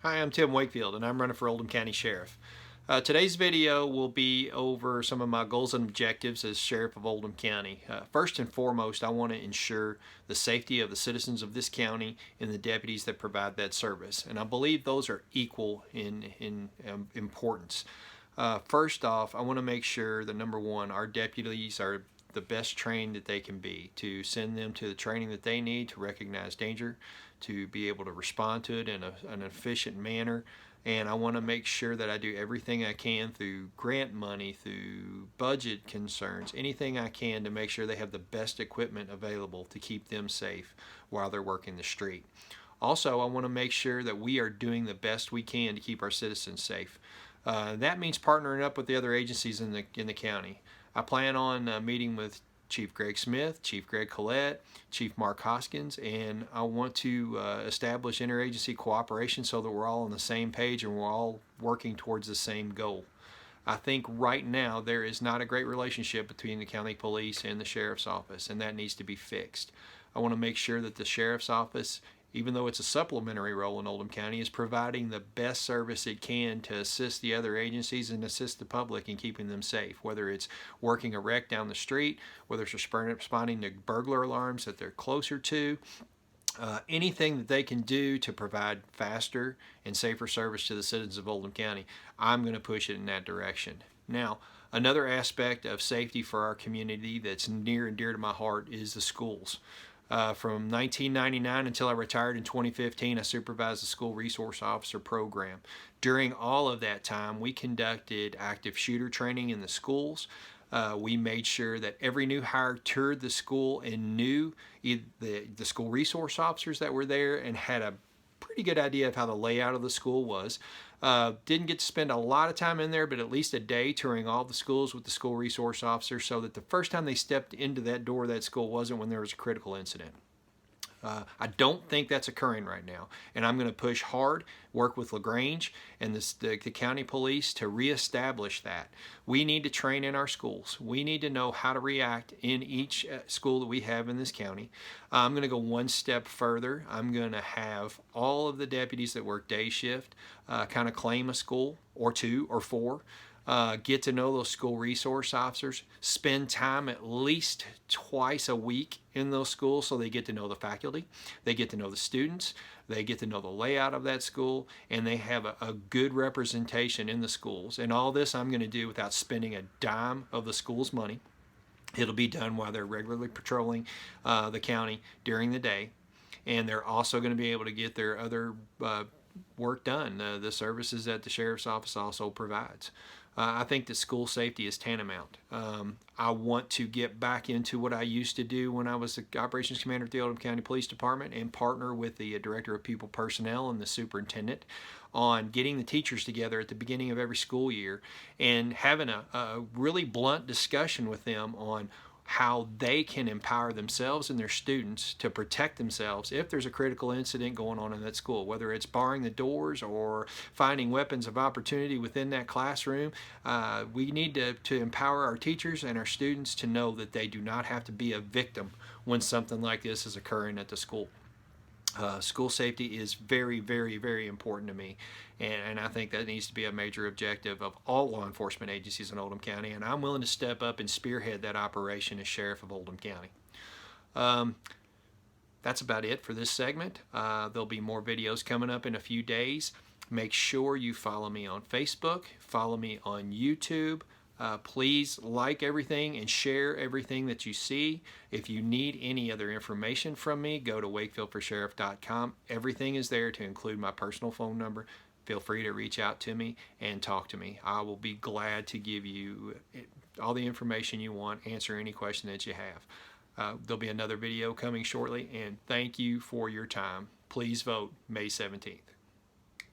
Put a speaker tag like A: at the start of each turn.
A: Hi, I'm Tim Wakefield, and I'm running for Oldham County Sheriff. Today's video will be over some of my goals and objectives as Sheriff of Oldham County. First and foremost, I want to ensure the safety of the citizens of this county and the deputies that provide that service. And I believe those are equal in importance. First off, I want to make sure that number one, our deputies are the best trained that they can be, to send them to the training that they need to recognize danger, to be able to respond to it in an efficient manner. And I want to make sure that I do everything I can through grant money, through budget concerns, anything I can to make sure they have the best equipment available to keep them safe while they're working the street. Also, I want to make sure that we are doing the best we can to keep our citizens safe. That means partnering up with the other agencies in the county. I plan on meeting with Chief Greg Smith, Chief Greg Collette, Chief Mark Hoskins, and I want to establish interagency cooperation so that we're all on the same page and we're all working towards the same goal. I think right now there is not a great relationship between the county police and the sheriff's office, and that needs to be fixed. I want to make sure that the sheriff's office, even though it's a supplementary role in Oldham County, is providing the best service it can to assist the other agencies and assist the public in keeping them safe, whether it's working a wreck down the street, whether it's responding to burglar alarms that they're closer to, anything that they can do to provide faster and safer service to the citizens of Oldham County. I'm going to push it in that direction. Now, another aspect of safety for our community that's near and dear to my heart is the schools. From 1999 until I retired in 2015, I supervised the School Resource Officer program. During all of that time, we conducted active shooter training in the schools. We made sure that every new hire toured the school and knew the school resource officers that were there and had a pretty good idea of how the layout of the school was. Didn't get to spend a lot of time in there, but at least a day touring all the schools with the school resource officer so that the first time they stepped into that door of that school wasn't when there was a critical incident. I don't think that's occurring right now, and I'm going to push hard, work with LaGrange and the county police to reestablish that. We need to train in our schools. We need to know how to react in each school that we have in this county. I'm going to go one step further. I'm going to have all of the deputies that work day shift kind of claim a school or two or four. Get to know those school resource officers, spend time at least twice a week in those schools so they get to know the faculty, they get to know the students, they get to know the layout of that school, and they have a good representation in the schools. And all this I'm going to do without spending a dime of the school's money. It'll be done while they're regularly patrolling the county during the day, and they're also going to be able to get their other work done, the services that the sheriff's office also provides. I think that school safety is tantamount. I want to get back into what I used to do when I was the operations commander at the Oldham County Police Department and partner with the director of people personnel and the superintendent on getting the teachers together at the beginning of every school year and having a really blunt discussion with them on how they can empower themselves and their students to protect themselves if there's a critical incident going on in that school, whether it's barring the doors or finding weapons of opportunity within that classroom. We need to empower our teachers and our students to know that they do not have to be a victim when something like this is occurring at the school. School safety is very, very, very important to me, and I think that needs to be a major objective of all law enforcement agencies in Oldham County, and I'm willing to step up and spearhead that operation as Sheriff of Oldham County. That's about it for this segment. There'll be more videos coming up in a few days. Make sure you follow me on Facebook, follow me on YouTube. Please like everything and share everything that you see. If you need any other information from me, go to wakefieldforsheriff.com. Everything is there, to include my personal phone number. Feel free to reach out to me and talk to me. I will be glad to give you all the information you want, answer any question that you have. There'll be another video coming shortly, and thank you for your time. Please vote May 17th.